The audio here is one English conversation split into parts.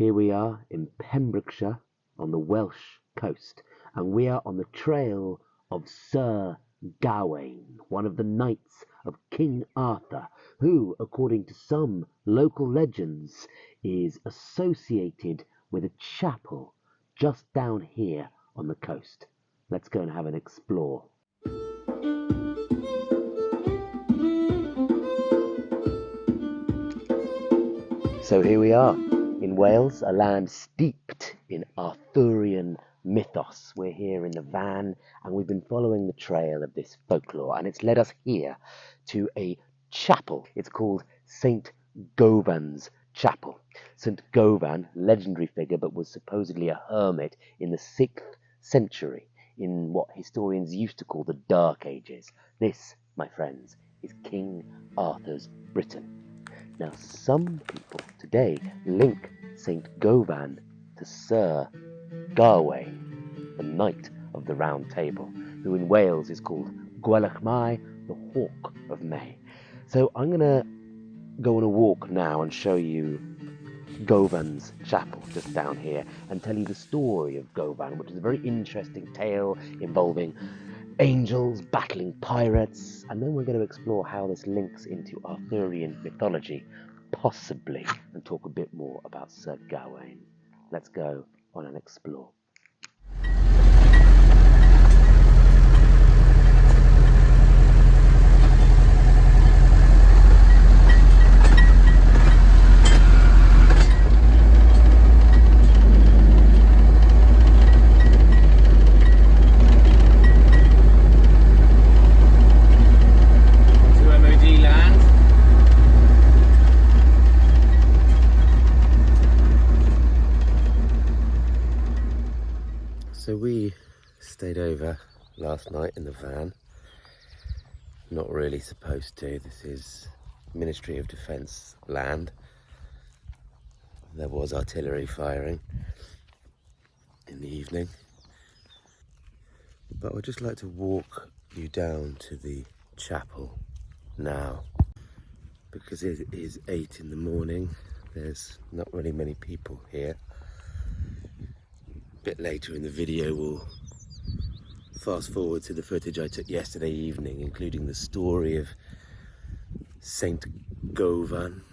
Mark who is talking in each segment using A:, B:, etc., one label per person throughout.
A: Here we are in Pembrokeshire on the Welsh coast, and we are on the trail of Sir Gawain, one of the knights of King Arthur, who, according to some local legends, is associated with a chapel just down here on the coast. Let's go and have an explore. So here we are in Wales, a land steeped in Arthurian mythos. We're here in the van and we've been following the trail of this folklore, and it's led us here to a chapel. It's called Saint Govan's Chapel. Saint Govan, legendary figure, but was supposedly a hermit in the 6th century in what historians used to call the Dark Ages. This, my friends, is King Arthur's Britain. Now, some people today link Saint Govan to Sir Gawain, the Knight of the Round Table, who in Wales is called Gwelach Mai, the Hawk of May. So I'm going to go on a walk now and show you Govan's Chapel just down here and tell you the story of Govan, which is a very interesting tale involving angels battling pirates, and then we're going to explore how this links into Arthurian mythology, possibly, and talk a bit more about Sir Gawain. Let's go on and explore. So we stayed over last night in the van. Not really supposed to. This is Ministry of Defence land. There was artillery firing in the evening. But I'd just like to walk you down to the chapel now, because it is 8 in the morning. There's not really many people here. A bit later in the video we'll fast forward to the footage I took yesterday evening, including the story of Saint Govan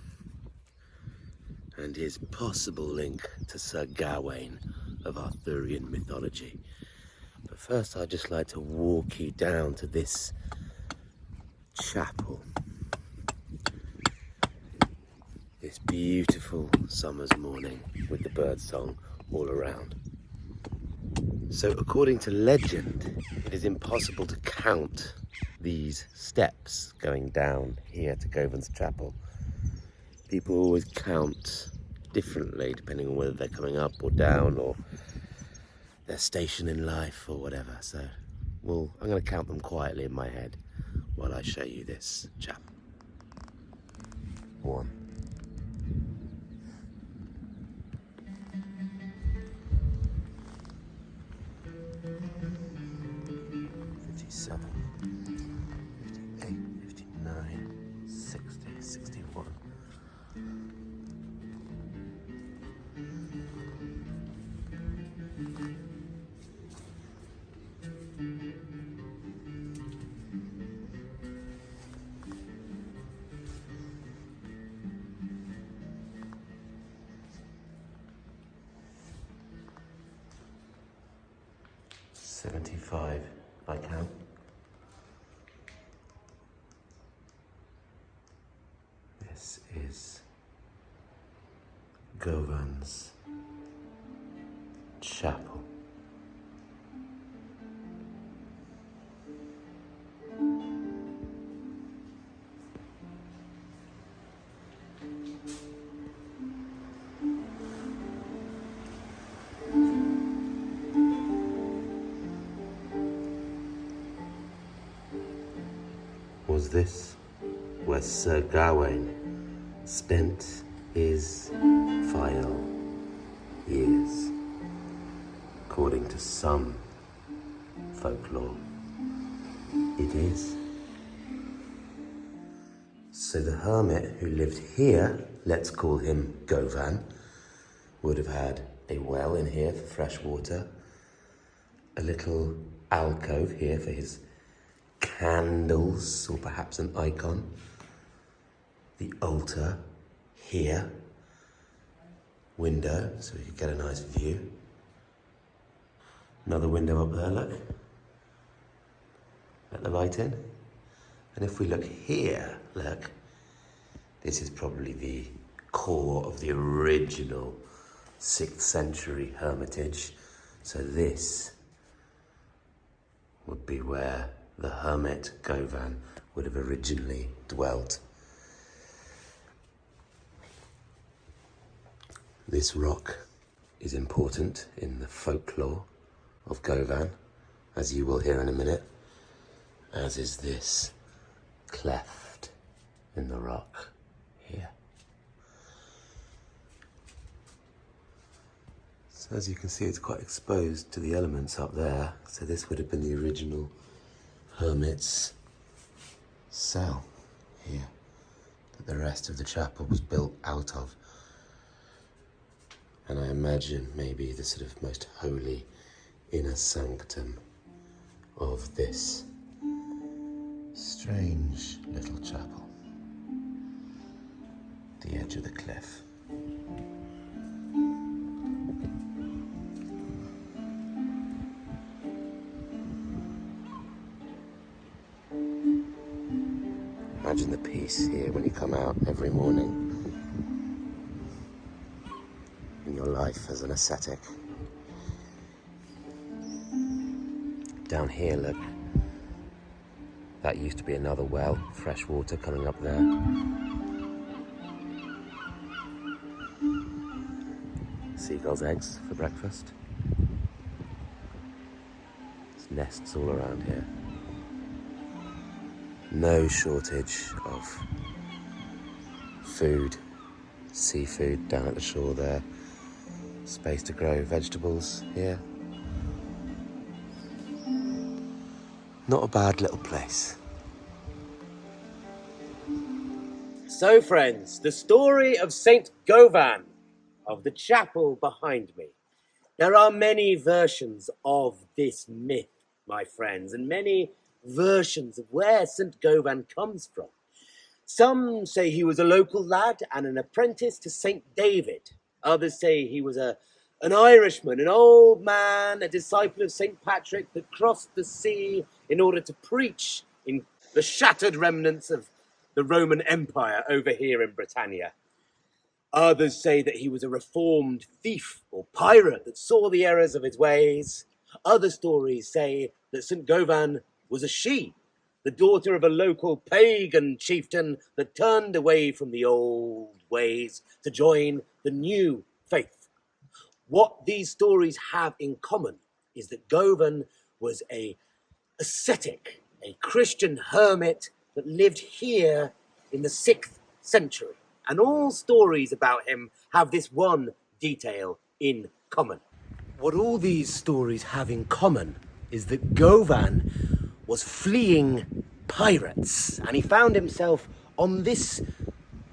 A: and his possible link to Sir Gawain of Arthurian mythology. But first I'd just like to walk you down to this chapel. This beautiful summer's morning with the birdsong all around. So according to legend, it is impossible to count these steps going down here to Govan's Chapel. People always count differently depending on whether they're coming up or down or their station in life or whatever. So I'm going to count them quietly in my head while I show you this chapel. 1. 57, 58, 59, 60, 61. $75, I count. This is Govan's Chapel. Was this where Sir Gawain spent his final years, according to some folklore? It is. So the hermit who lived here, let's call him Govan, would have had a well in here for fresh water, a little alcove here for his candles, or perhaps an icon, the altar here, window so we could get a nice view, another window up there, look, let the light in, and if we look here, look, this is probably the core of the original 6th century hermitage. So this would be where the hermit Govan would have originally dwelt. This rock is important in the folklore of Govan, as you will hear in a minute, as is this cleft in the rock here. So as you can see, it's quite exposed to the elements up there. So this would have been the original hermit's cell here that the rest of the chapel was built out of. And I imagine maybe the sort of most holy inner sanctum of this strange little chapel, the edge of the cliff. Imagine the peace here when you come out every morning in your life as an ascetic. Down here, look, that used to be another well, fresh water coming up there. Seagulls' eggs for breakfast. There's nests all around here. No shortage of food, seafood down at the shore there. Space to grow vegetables here. Not a bad little place. So friends, the story of Saint Govan, of the chapel behind me. There are many versions of this myth, my friends, and many versions of where Saint Govan comes from. Some say he was a local lad and an apprentice to Saint David. Others say he was an Irishman, an old man, a disciple of Saint Patrick that crossed the sea in order to preach in the shattered remnants of the Roman Empire over here in Britannia. Others say that he was a reformed thief or pirate that saw the errors of his ways. Other stories say that St. Govan was a she, the daughter of a local pagan chieftain that turned away from the old ways to join the new faith. What these stories have in common is that Govan was an ascetic, a Christian hermit that lived here in the 6th century. And all stories about him have this one detail in common. What all these stories have in common is that Govan was fleeing pirates, and he found himself on this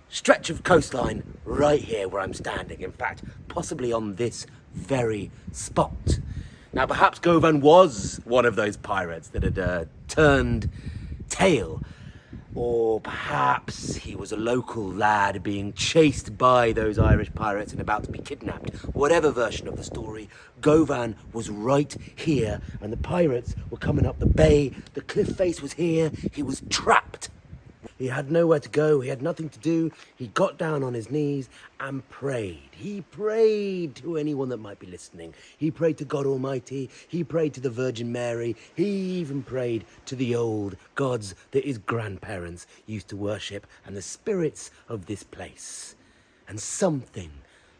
A: stretch of coastline right here where I'm standing. In fact, possibly on this very spot. Now, perhaps Govan was one of those pirates that had turned tail, or perhaps he was a local lad being chased by those Irish pirates and about to be kidnapped. Whatever version of the story, Govan was right here, and the pirates were coming up the bay. The cliff face was here. He was trapped. He had nowhere to go. He had nothing to do. He got down on his knees and prayed. He prayed to anyone that might be listening. He prayed to God Almighty. He prayed to the Virgin Mary. He even prayed to the old gods that his grandparents used to worship and the spirits of this place. And something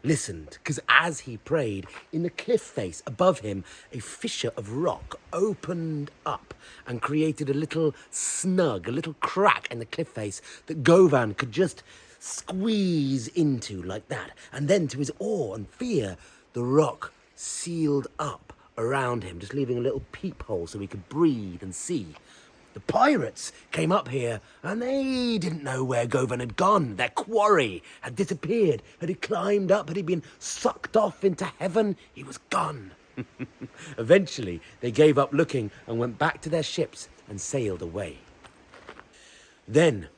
A: listened, because as he prayed, in the cliff face above him, a fissure of rock opened up and created a little snug, a little crack in the cliff face that Govan could just squeeze into like that. And then, to his awe and fear, the rock sealed up around him, just leaving a little peephole so he could breathe and see. the pirates came up here and they didn't know where Govan had gone. Their quarry had disappeared. Had he climbed up? Had he been sucked off into heaven? He was gone. Eventually, they gave up looking and went back to their ships and sailed away. Then,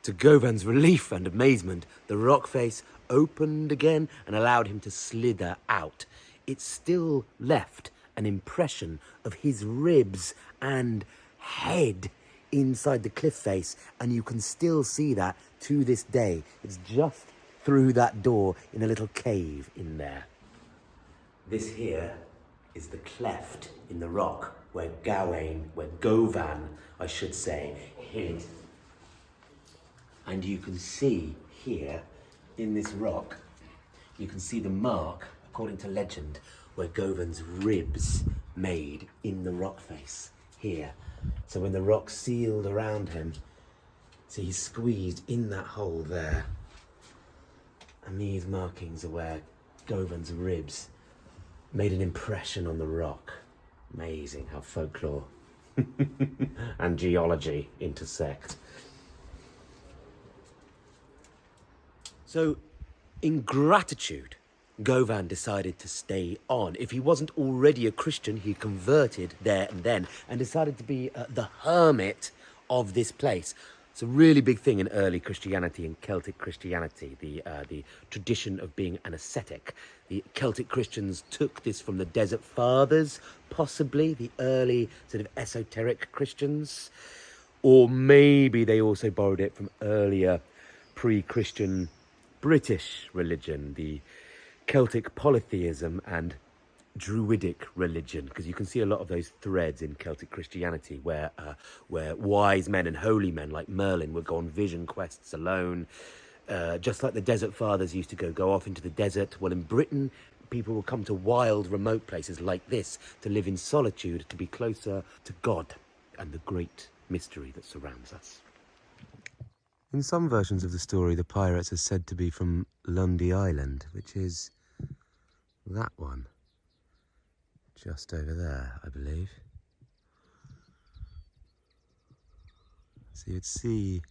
A: to Govan's relief and amazement, the rock face opened again and allowed him to slither out. It still left an impression of his ribs and head inside the cliff face, and you can still see that to this day. It's just through that door in a little cave in there. This here is the cleft in the rock where Govan, I should say, hid. And you can see here in this rock, you can see the mark, according to legend, where Govan's ribs made in the rock face here. So when the rock sealed around him, so he's squeezed in that hole there. And these markings are where Govan's ribs made an impression on the rock. Amazing how folklore and geology intersect. So, in gratitude, Govan decided to stay on. If he wasn't already a Christian, he converted there and then and decided to be the hermit of this place. It's a really big thing in early Christianity and Celtic Christianity, the tradition of being an ascetic. The Celtic Christians took this from the Desert Fathers, possibly the early sort of esoteric Christians, or maybe they also borrowed it from earlier pre-Christian British religion, the Celtic polytheism and Druidic religion, because you can see a lot of those threads in Celtic Christianity where wise men and holy men like Merlin would go on vision quests alone, just like the Desert Fathers used to go off into the desert. Well, in Britain, people will come to wild, remote places like this to live in solitude, to be closer to God and the great mystery that surrounds us. In some versions of the story, the pirates are said to be from Lundy Island, which is that one. Just over there, I believe. So you'd see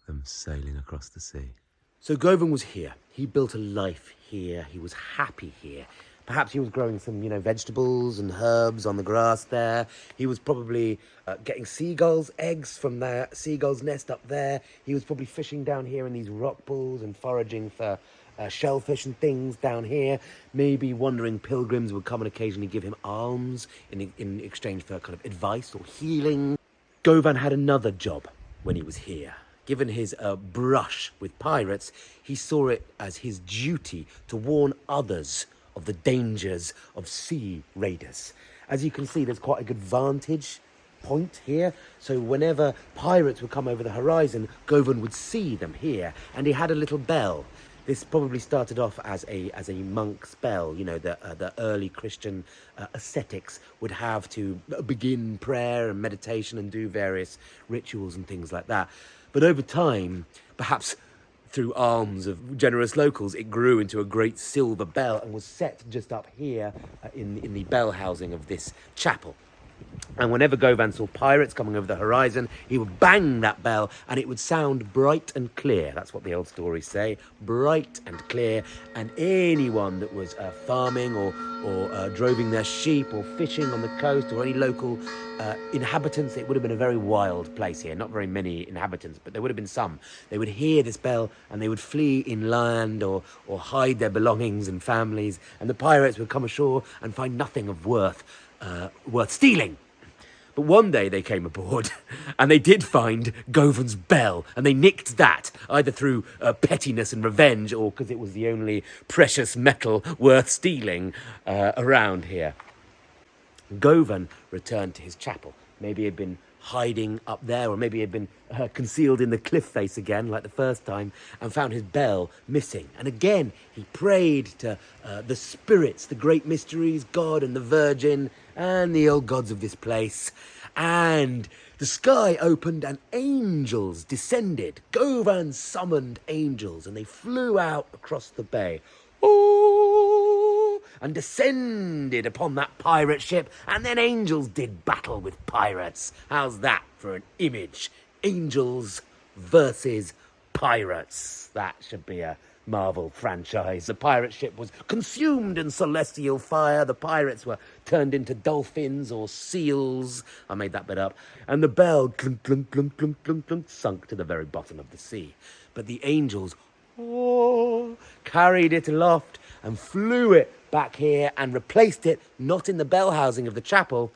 A: them sailing across the sea. So Govan was here. He built a life here. He was happy here. Perhaps he was growing some, vegetables and herbs on the grass there. He was probably getting seagulls' eggs from the seagull's nest up there. He was probably fishing down here in these rock pools and foraging for shellfish and things down here. Maybe wandering pilgrims would come and occasionally give him alms in exchange for kind of advice or healing. Govan had another job when he was here. Given his brush with pirates, he saw it as his duty to warn others of the dangers of sea raiders. As you can see, there's quite a good vantage point here. So whenever pirates would come over the horizon, Govan would see them here, and he had a little bell. This probably started off as a monk's bell. The early Christian ascetics would have to begin prayer and meditation and do various rituals and things like that. But over time, perhaps through alms of generous locals, it grew into a great silver bell and was set just up here in the bell housing of this chapel. And whenever Govan saw pirates coming over the horizon, he would bang that bell and it would sound bright and clear. That's what the old stories say, bright and clear. And anyone that was farming or droving their sheep or fishing on the coast, or any local inhabitants, it would have been a very wild place here. Not very many inhabitants, but there would have been some. They would hear this bell and they would flee inland or hide their belongings and families. And the pirates would come ashore and find nothing of worth stealing. But one day they came aboard and they did find Govan's bell, and they nicked that, either through pettiness and revenge or because it was the only precious metal worth stealing around here. Govan returned to his chapel. Maybe he'd been hiding up there, or maybe he'd been concealed in the cliff face again, like the first time, and found his bell missing. And again, he prayed to the spirits, the great mysteries, God and the Virgin, and the old gods of this place. And the sky opened and angels descended. Govan summoned angels, and they flew out across the bay. Oh! and descended upon that pirate ship, and then angels did battle with pirates. How's that for an image? Angels versus pirates. That should be a Marvel franchise. The pirate ship was consumed in celestial fire. The pirates were turned into dolphins or seals. I made that bit up. And the bell, clunk, clunk, clunk, clunk, clunk, clunk, sunk to the very bottom of the sea. But the angels, carried it aloft and flew it back here and replaced it, not in the bell housing of the chapel,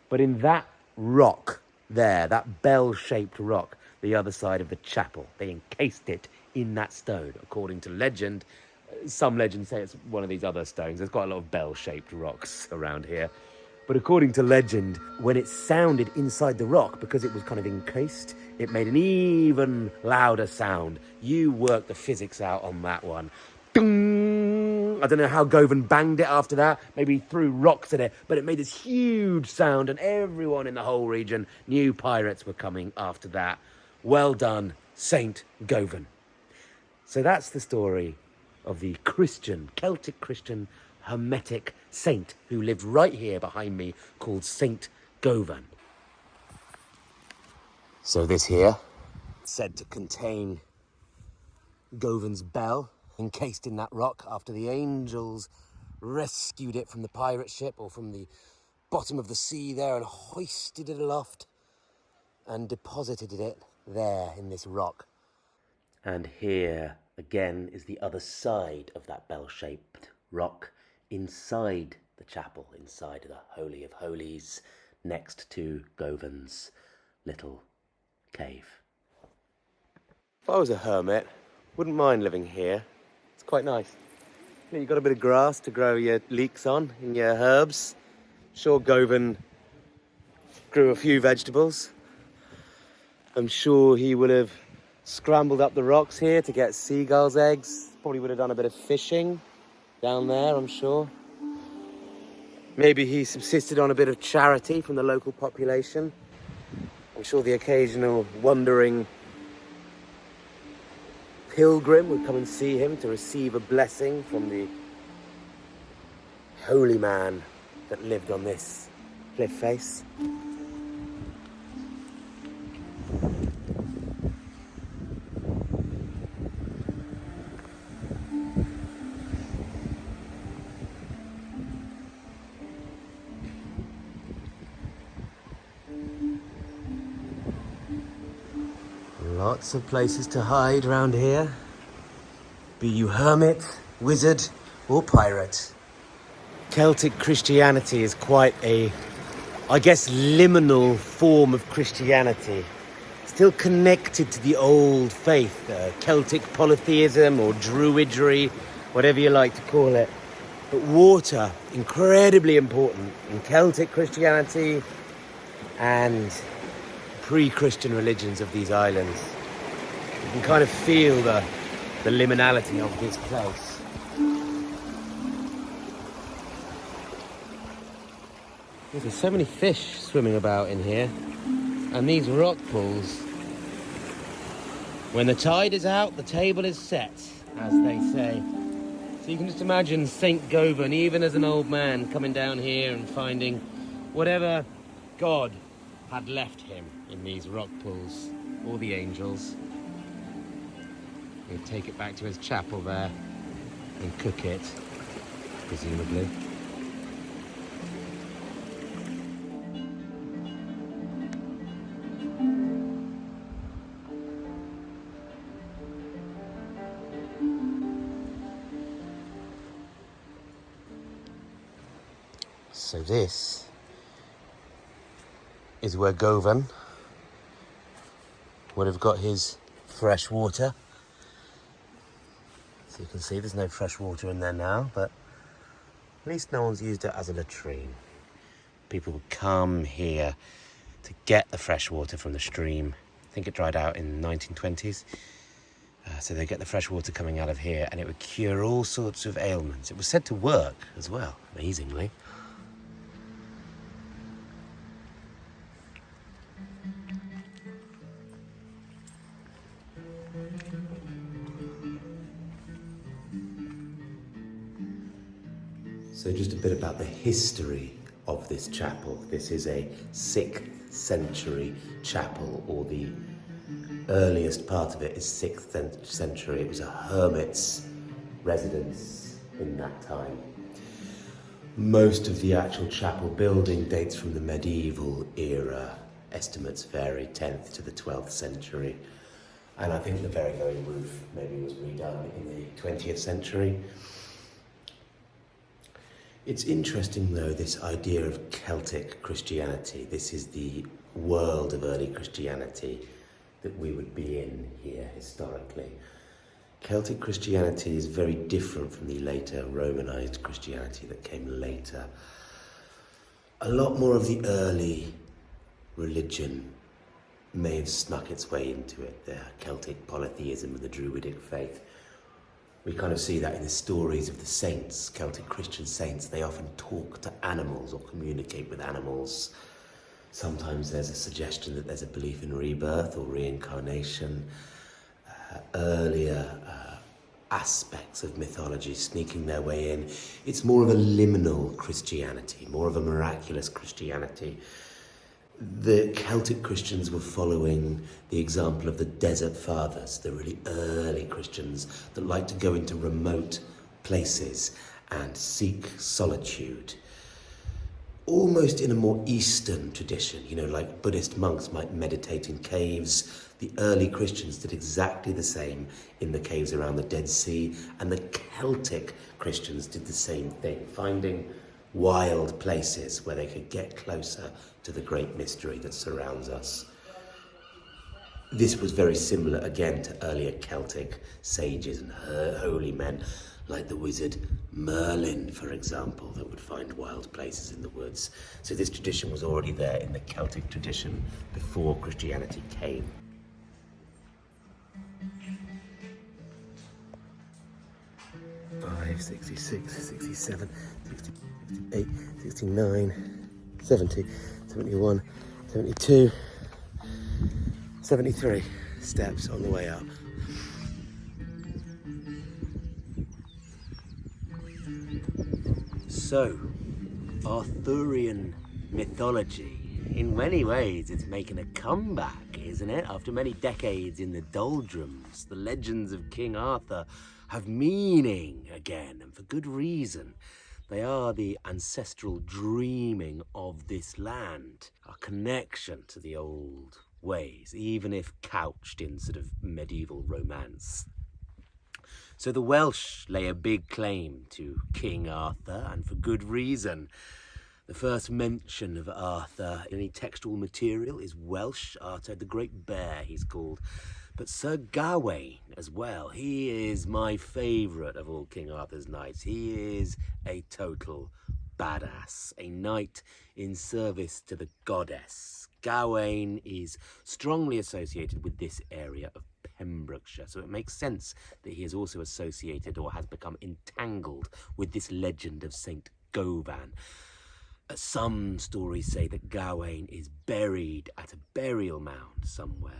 A: but in that rock there, that bell-shaped rock, the other side of the chapel. They encased it in that stone, according to legend. Some legends say it's one of these other stones. There's quite a lot of bell-shaped rocks around here. But according to legend, when it sounded inside the rock, because it was kind of encased, it made an even louder sound. You work the physics out on that one. Ding! I don't know how Govan banged it after that. Maybe he threw rocks at it, but it made this huge sound, and everyone in the whole region knew pirates were coming after that. Well done, Saint Govan. So that's the story of the Christian, Celtic Christian, hermetic saint who lived right here behind me, called Saint Govan. So this here, said to contain Govan's bell, encased in that rock after the angels rescued it from the pirate ship or from the bottom of the sea there and hoisted it aloft and deposited it there in this rock. And here again is the other side of that bell-shaped rock, inside the chapel, inside the Holy of Holies, next to Govan's little cave. If I was a hermit, wouldn't mind living here. It's quite nice. You've got a bit of grass to grow your leeks on and your herbs. Sure, Govan grew a few vegetables. I'm sure he would have scrambled up the rocks here to get seagulls' eggs. Probably would have done a bit of fishing down there, I'm sure. Maybe he subsisted on a bit of charity from the local population. I'm sure the occasional wandering pilgrim would come and see him to receive a blessing from the holy man that lived on this cliff face. Lots of places to hide around here. Be you hermit, wizard, or pirate. Celtic Christianity is quite a, I guess, liminal form of Christianity. Still connected to the old faith, Celtic polytheism or druidry, whatever you like to call it. But water, incredibly important in Celtic Christianity and pre-Christian religions of these islands. You can kind of feel the liminality of this place. There's so many fish swimming about in here. And these rock pools, when the tide is out, the table is set, as they say. So you can just imagine Saint Govan, even as an old man, coming down here and finding whatever God had left him in these rock pools, or the angels. He'd take it back to his chapel there and cook it, presumably. So this is where Govan would have got his fresh water. So you can see there's no fresh water in there now, but at least no one's used it as a latrine. People would come here to get the fresh water from the stream. I think it dried out in the 1920s. So they get the fresh water coming out of here, and it would cure all sorts of ailments. It was said to work as well, amazingly.
B: So just a bit about the history of this chapel. This is a 6th century chapel, or the earliest part of it is 6th century. It was a hermit's residence in that time. Most of the actual chapel building dates from the medieval era. Estimates vary, 10th to the 12th century. And I think the very, very roof maybe was redone in the 20th century. It's interesting, though, this idea of Celtic Christianity. This is the world of early Christianity that we would be in here historically. Celtic Christianity is very different from the later Romanized Christianity that came later. A lot more of the early religion may have snuck its way into it, the Celtic polytheism and the Druidic faith. We kind of see that in the stories of the saints, Celtic Christian saints. They often talk to animals or communicate with animals. Sometimes there's a suggestion that there's a belief in rebirth or reincarnation. Earlier aspects of mythology sneaking their way in. It's more of a liminal Christianity, more of a miraculous Christianity. The Celtic Christians were following the example of the Desert Fathers, the really early Christians that liked to go into remote places and seek solitude. Almost in a more Eastern tradition, like Buddhist monks might meditate in caves. The early Christians did exactly the same in the caves around the Dead Sea, and the Celtic Christians did the same thing, finding wild places where they could get closer to the great mystery that surrounds us. This was very similar again to earlier Celtic sages and holy men, like the wizard Merlin, for example, that would find wild places in the woods. So this tradition was already there in the Celtic tradition before Christianity came. Five, 66, 67, 68, 69, 70, 71, 72, 73 steps on the way up. So, Arthurian mythology, in many ways it's making a comeback, isn't it? After many decades in the doldrums, the legends of King Arthur have meaning again, and for good reason. They are the ancestral dreaming of this land, our connection to the old ways, even if couched in sort of medieval romance. So the Welsh lay a big claim to King Arthur, and for good reason. The first mention of Arthur in any textual material is Welsh. Arthur the Great Bear, he's called. But Sir Gawain as well, he is my favourite of all King Arthur's knights. He is a total badass, a knight in service to the goddess. Gawain is strongly associated with this area of Pembrokeshire, so it makes sense that he is also associated or has become entangled with this legend of Saint Govan. Some stories say that Gawain is buried at a burial mound somewhere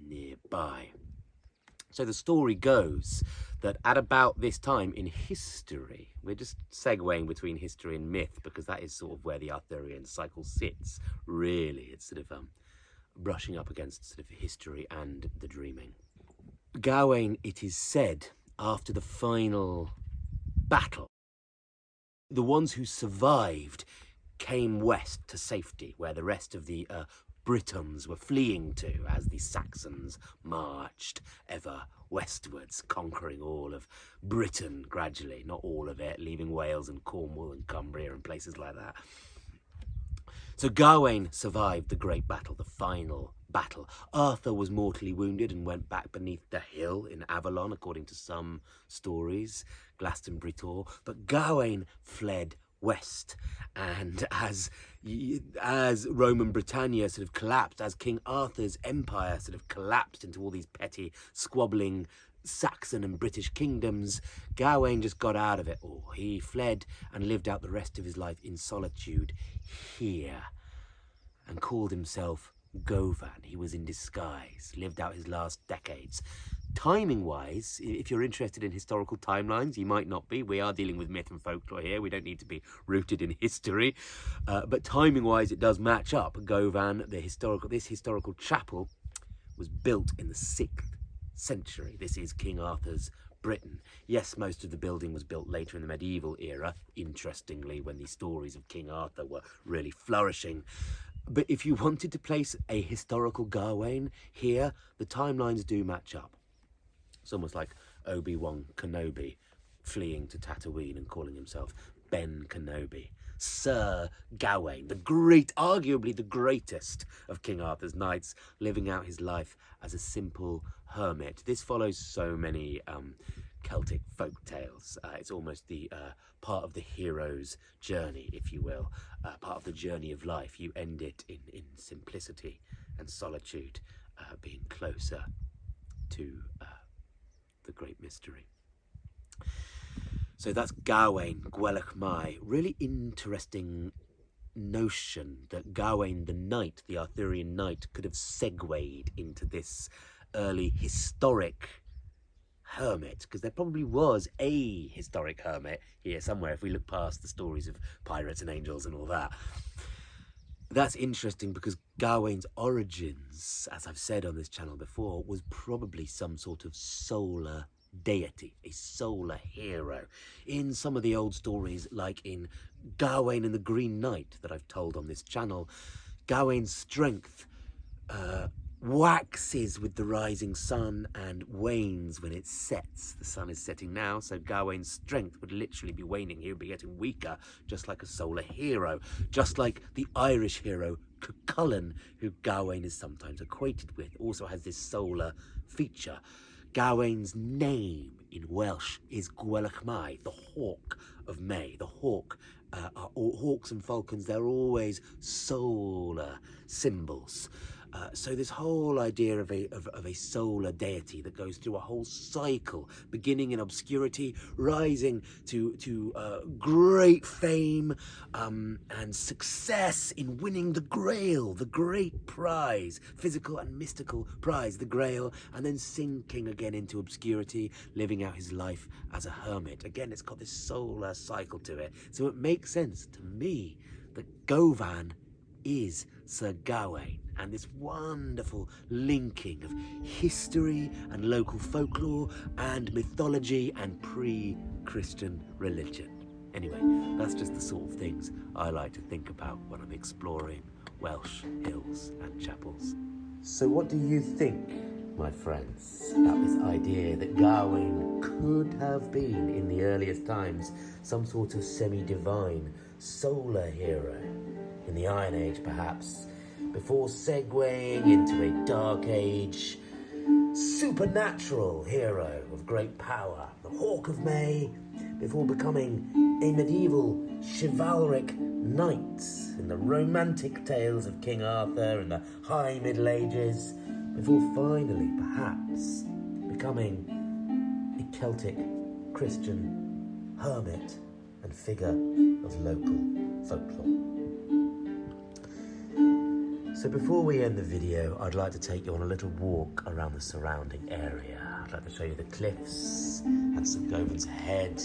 B: nearby. So the story goes that at about this time in history, we're just segueing between history and myth because that is sort of where the Arthurian cycle sits, really. It's sort of brushing up against sort of history and the dreaming. Gawain, it is said, after the final battle, the ones who survived came west to safety, where the rest of the Britons were fleeing to as the Saxons marched ever westwards, conquering all of Britain gradually, not all of it, leaving Wales and Cornwall and Cumbria and places like that. So Gawain survived the great battle, the final battle. Arthur was mortally wounded and went back beneath the hill in Avalon, according to some stories, Glastonbury Tor. But Gawain fled west, and as Roman Britannia sort of collapsed, as King Arthur's empire sort of collapsed into all these petty, squabbling Saxon and British kingdoms, Gawain just got out of it all. He fled and lived out the rest of his life in solitude here and called himself Govan. He was in disguise, lived out his last decades Timing-wise, if you're interested in historical timelines, you might not be. We are dealing with myth and folklore here. We don't need to be rooted in history. But timing-wise, it does match up. Govan, this historical chapel, was built in the 6th century. This is King Arthur's Britain. Yes, most of the building was built later in the medieval era, interestingly, when the stories of King Arthur were really flourishing. But if you wanted to place a historical Gawain here, the timelines do match up. It's almost like Obi-Wan Kenobi fleeing to Tatooine and calling himself Ben Kenobi. Sir Gawain, arguably the greatest of King Arthur's knights, living out his life as a simple hermit. This follows so many Celtic folk tales. It's almost the part of the hero's journey, if you will, part of the journey of life. You end it in simplicity and solitude, being closer to the great mystery. So that's Gawain, Gwelach Mai. Really interesting notion that Gawain the knight, the Arthurian knight, could have segued into this early historic hermit, because there probably was a historic hermit here somewhere if we look past the stories of pirates and angels and all that. That's interesting because Gawain's origins, as I've said on this channel before, was probably some sort of solar deity, a solar hero. In some of the old stories, like in Gawain and the Green Knight that I've told on this channel, Gawain's strength waxes with the rising sun and wanes when it sets. The sun is setting now, so Gawain's strength would literally be waning. He would be getting weaker, just like a solar hero, just like the Irish hero Cuchulainn, who Gawain is sometimes equated with, also has this solar feature. Gawain's name in Welsh is Gwelach Mai, the hawk of May. The hawk, hawks and falcons, they're always solar symbols. So this whole idea of a solar deity that goes through a whole cycle, beginning in obscurity, rising to great fame and success in winning the Grail, the great prize, physical and mystical prize, the Grail, and then sinking again into obscurity, living out his life as a hermit. Again, it's got this solar cycle to it. So it makes sense to me that Govan is Sir Gawain, and this wonderful linking of history and local folklore and mythology and pre-Christian religion. Anyway, that's just the sort of things I like to think about when I'm exploring Welsh hills and chapels. So what do you think, my friends, about this idea that Gawain could have been, in the earliest times, some sort of semi-divine solar hero? In the Iron Age, perhaps, before segueing into a Dark Age supernatural hero of great power, the Hawk of May, before becoming a medieval chivalric knight in the romantic tales of King Arthur in the High Middle Ages, before finally, perhaps, becoming a Celtic Christian hermit and figure of local folklore. So before we end the video, I'd like to take you on a little walk around the surrounding area. I'd like to show you the cliffs and St Govan's Head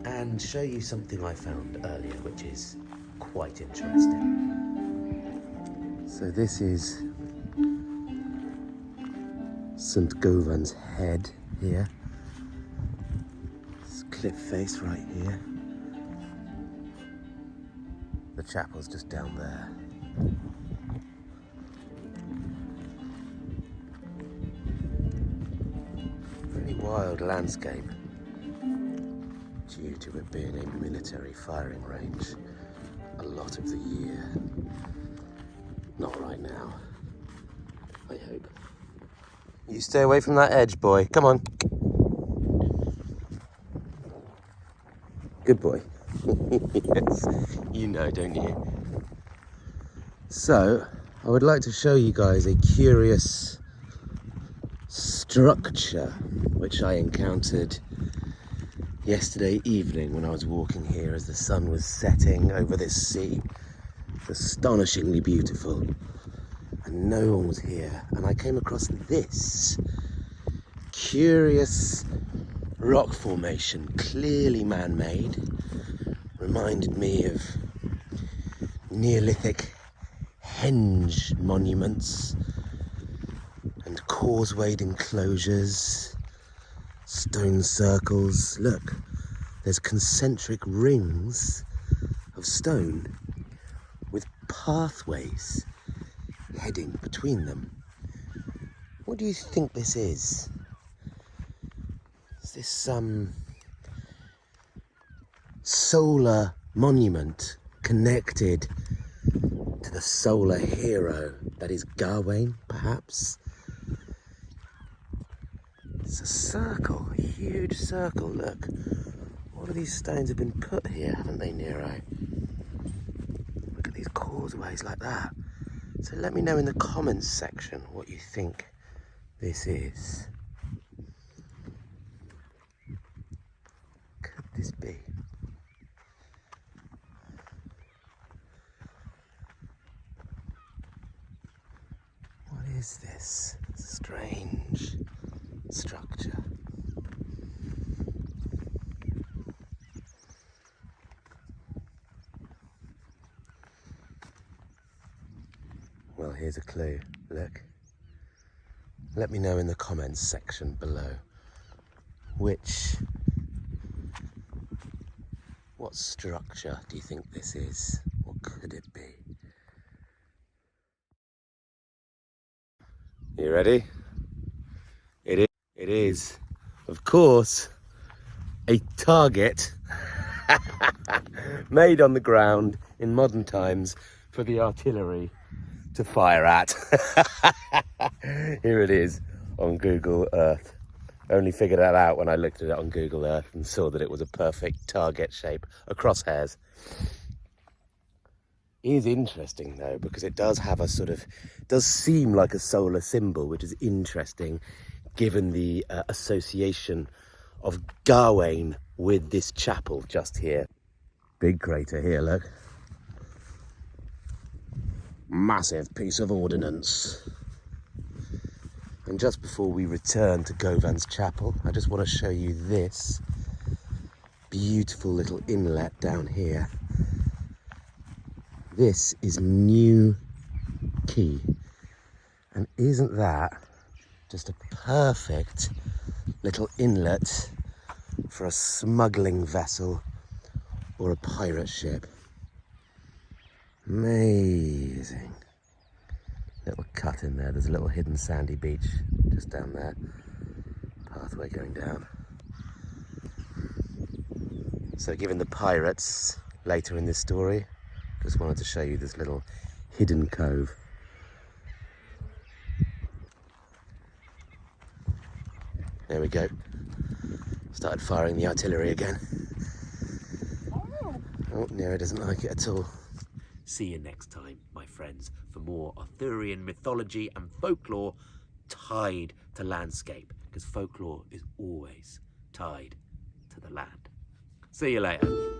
B: and show you something I found earlier, which is quite interesting. So this is St Govan's Head here. This cliff face right here. The chapel's just down there. Very wild landscape, due to it being a military firing range a lot of the year. Not right now, I hope. You stay away from that edge, boy. Come on. Good boy. Yes, you know, don't you? So, I would like to show you guys a curious structure which I encountered yesterday evening when I was walking here as the sun was setting over this sea. It's astonishingly beautiful, and no one was here, and I came across this curious rock formation, clearly man-made. Reminded me of Neolithic henge monuments and causewayed enclosures, stone circles. Look, there's concentric rings of stone with pathways heading between them. What do you think this is? Is this some solar monument connected to the solar hero that is Gawain, perhaps? It's a circle, a huge circle. Look, all of these stones have been put here, haven't they, Nero? Look at these causeways like that. So let me know in the comments section what you think this is. Could this be? What is this strange structure? Well, here's a clue. Look. Let me know in the comments section below what structure do you think this is? What could it be? You ready? It is, of course, a target made on the ground in modern times for the artillery to fire at. Here it is on Google Earth. Only figured that out when I looked at it on Google Earth and saw that it was a perfect target shape, a crosshairs. It is interesting though, because it does have a does seem like a solar symbol, which is interesting given the association of Gawain with this chapel just here. Big crater here, look. Massive piece of ordnance. And just before we return to Govan's chapel, I just want to show you this beautiful little inlet down here. This is New Quay, and isn't that just a perfect little inlet for a smuggling vessel or a pirate ship? Amazing. Little cut in there. There's a little hidden sandy beach just down there. Pathway going down. So given the pirates later in this story, just wanted to show you this little hidden cove. There we go. Started firing the artillery again. Oh, Nero doesn't like it at all. See you next time, my friends, for more Arthurian mythology and folklore tied to landscape, because folklore is always tied to the land. See you later.